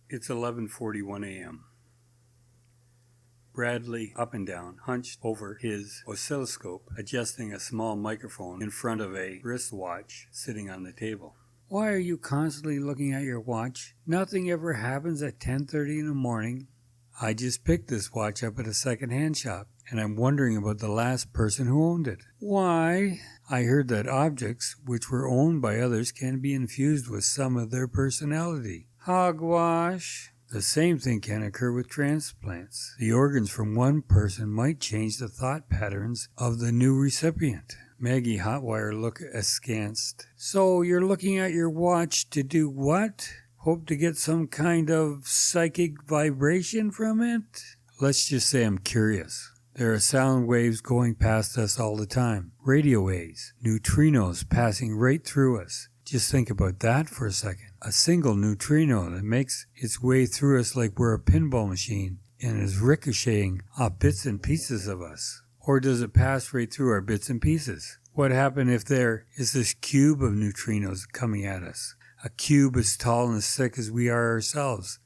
It's 11:41 a.m. Bradley, up and down, hunched over his oscilloscope, adjusting a small microphone in front of a wristwatch sitting on the table. Why are you constantly looking at your watch? Nothing ever happens at 10:30 in the morning. I just picked this watch up at a second-hand shop, and I'm wondering about the last person who owned it. Why? I heard that objects which were owned by others can be infused with some of their personality. Hogwash. The same thing can occur with transplants. The organs from one person might change the thought patterns of the new recipient. Maggie Hotwire looked askance. So you're looking at your watch to do what? Hope to get some kind of psychic vibration from it? Let's just say I'm curious. There are sound waves going past us all the time. Radio waves. Neutrinos passing right through us. Just think about that for a second. A single neutrino that makes its way through us like we're a pinball machine and is ricocheting off bits and pieces of us. Or does it pass right through our bits and pieces? What happens if there is this cube of neutrinos coming at us? A cube as tall and as thick as we are ourselves.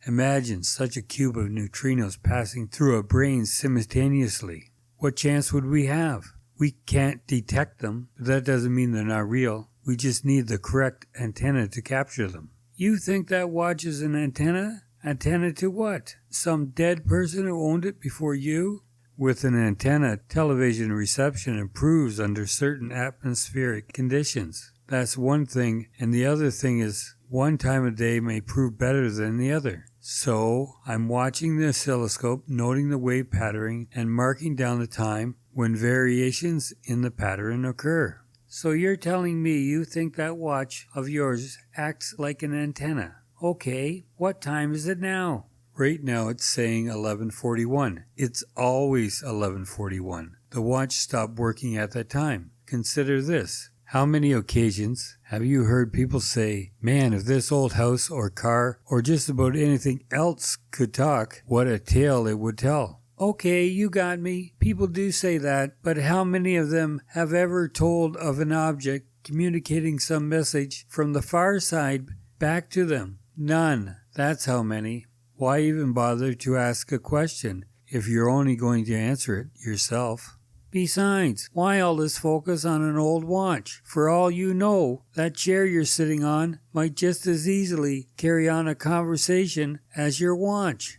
Imagine such a cube of neutrinos passing through our brains simultaneously. What chance would we have? We can't detect them, but that doesn't mean they're not real. We just need the correct antenna to capture them. You think that watch is an antenna? Antenna to what? Some dead person who owned it before you? With an antenna, television reception improves under certain atmospheric conditions. That's one thing, and the other thing is one time of day may prove better than the other. So, I'm watching the oscilloscope, noting the wave pattern, and marking down the time when variations in the pattern occur. So you're telling me you think that watch of yours acts like an antenna. Okay, what time is it now? Right now it's saying 11:41. It's always 11:41. The watch stopped working at that time. Consider this. How many occasions have you heard people say, man, if this old house or car or just about anything else could talk, what a tale it would tell? Okay, you got me. People do say that, but how many of them have ever told of an object communicating some message from the far side back to them? None. That's how many. Why even bother to ask a question if you're only going to answer it yourself? Besides, why all this focus on an old watch? For all you know, that chair you're sitting on might just as easily carry on a conversation as your watch.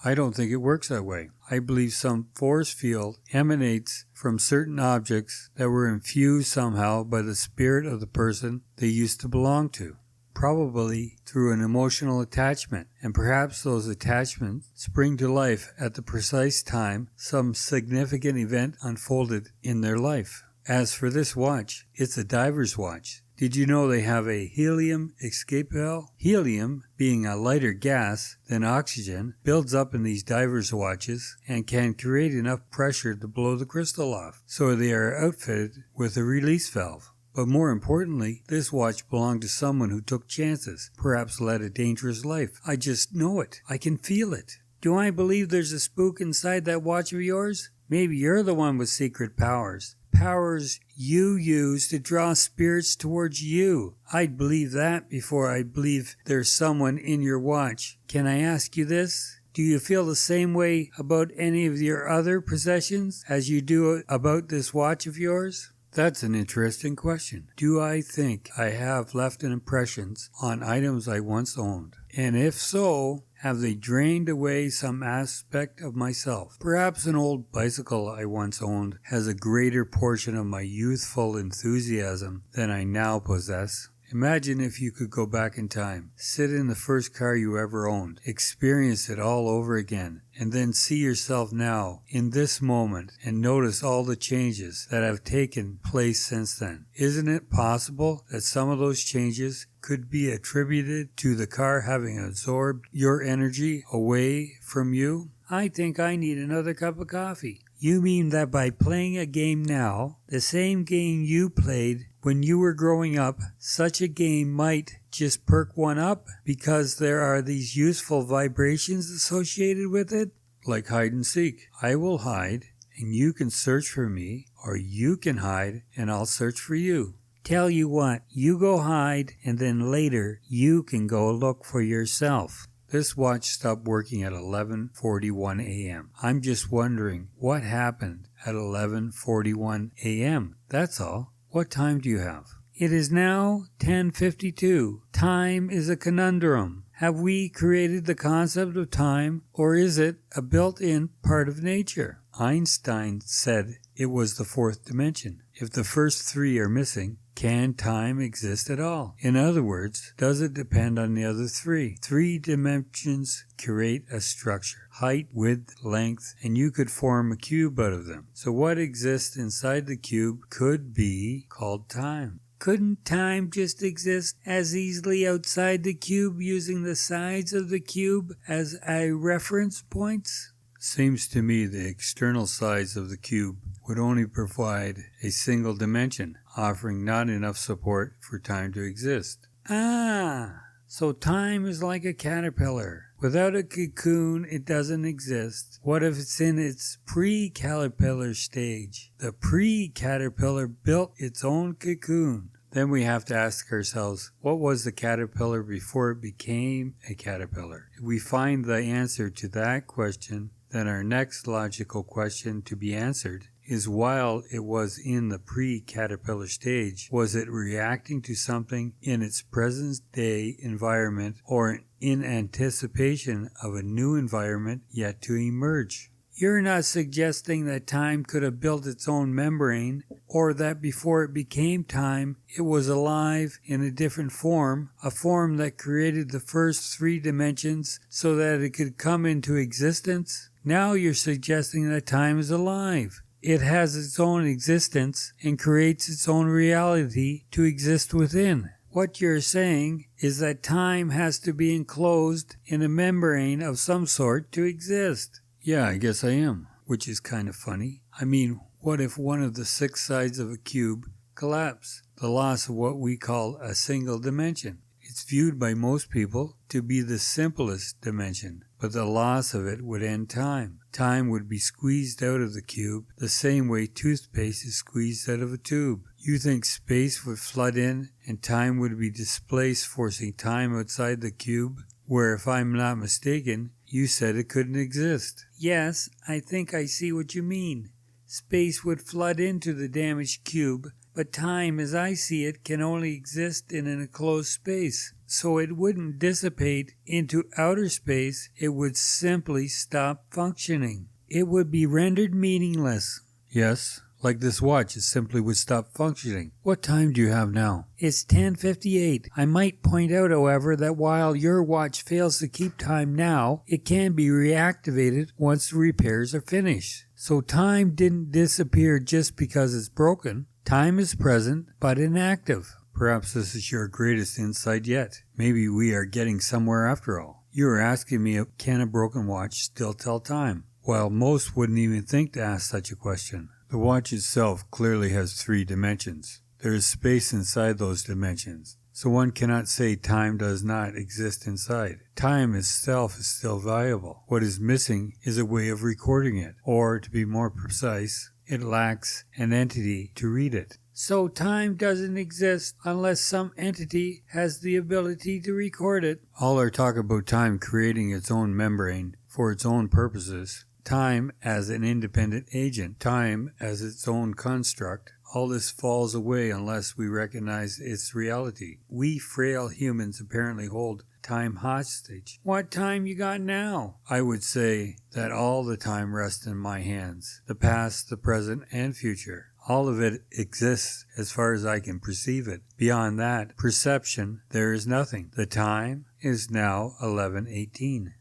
I don't think it works that way. I believe some force field emanates from certain objects that were infused somehow by the spirit of the person they used to belong to, probably through an emotional attachment, and perhaps those attachments spring to life at the precise time some significant event unfolded in their life. As for this watch, it's a diver's watch. Did you know they have a helium escape valve? Helium, being a lighter gas than oxygen, builds up in these divers' watches and can create enough pressure to blow the crystal off, so they are outfitted with a release valve. But more importantly, this watch belonged to someone who took chances, perhaps led a dangerous life. I just know it. I can feel it. Do I believe there's a spook inside that watch of yours? Maybe you're the one with secret powers. Powers you use to draw spirits towards you. I'd believe that before I'd believe there's someone in your watch. Can I ask you this? Do you feel the same way about any of your other possessions as you do about this watch of yours? That's an interesting question. Do I think I have left impressions on items I once owned? And if so, have they drained away some aspect of myself? Perhaps an old bicycle I once owned has a greater portion of my youthful enthusiasm than I now possess. Imagine if you could go back in time, sit in the first car you ever owned, experience it all over again, and then see yourself now, in this moment, and notice all the changes that have taken place since then. Isn't it possible that some of those changes could be attributed to the car having absorbed your energy away from you? I think I need another cup of coffee. You mean that by playing a game now, the same game you played when you were growing up, such a game might just perk one up because there are these useful vibrations associated with it? Like hide and seek. I will hide and you can search for me, or you can hide and I'll search for you. Tell you what, you go hide and then later you can go look for yourself. This watch stopped working at 11:41 a.m. I'm just wondering what happened at 11:41 a.m. That's all. What time do you have? It is now 10:52. Time is a conundrum. Have we created the concept of time, or is it a built-in part of nature? Einstein said it was the fourth dimension. If the first three are missing, can time exist at all? In other words, does it depend on the other three? Three dimensions create a structure: height, width, length, and you could form a cube out of them. So what exists inside the cube could be called time. Couldn't time just exist as easily outside the cube using the sides of the cube as reference points? Seems to me the external sides of the cube would only provide a single dimension, offering not enough support for time to exist. So time is like a caterpillar. Without a cocoon, it doesn't exist. What if it's in its pre-caterpillar stage? The pre-caterpillar built its own cocoon. Then we have to ask ourselves, what was the caterpillar before it became a caterpillar? If we find the answer to that question, then our next logical question to be answered is, while it was in the pre-caterpillar stage, was it reacting to something in its present-day environment or in anticipation of a new environment yet to emerge? You're not suggesting that time could have built its own membrane, or that before it became time, it was alive in a different form, a form that created the first three dimensions so that it could come into existence? Now you're suggesting that time is alive. It has its own existence and creates its own reality to exist within. What you're saying is that time has to be enclosed in a membrane of some sort to exist. Yeah, I guess I am, which is kind of funny. I mean, what if one of the six sides of a cube collapsed? The loss of what we call a single dimension. It's viewed by most people to be the simplest dimension, but the loss of it would end time. Time would be squeezed out of the cube the same way toothpaste is squeezed out of a tube. You think space would flood in and time would be displaced, forcing time outside the cube, where, if I'm not mistaken, you said it couldn't exist. Yes, I think I see what you mean. Space would flood into the damaged cube, but time, as I see it, can only exist in an enclosed space. So it wouldn't dissipate into outer space, it would simply stop functioning. It would be rendered meaningless. Yes, like this watch, it simply would stop functioning. What time do you have now? It's 10:58. I might point out, however, that while your watch fails to keep time now, it can be reactivated once the repairs are finished. So time didn't disappear just because it's broken. Time is present, but inactive. Perhaps this is your greatest insight yet. Maybe we are getting somewhere after all. You are asking me, can a broken watch still tell time? While most wouldn't even think to ask such a question. The watch itself clearly has three dimensions. There is space inside those dimensions, so one cannot say time does not exist inside. Time itself is still viable. What is missing is a way of recording it, or, to be more precise, it lacks an entity to read it. So time doesn't exist unless some entity has the ability to record it. All our talk about time creating its own membrane for its own purposes, time as an independent agent, time as its own construct, all this falls away unless we recognize its reality. We frail humans apparently hold time hostage. What time you got now? I would say that all the time rests in my hands. The past, the present, and future. All of it exists as far as I can perceive it. Beyond that perception, there is nothing. The time is now 11:18.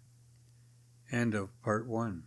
End of part 1.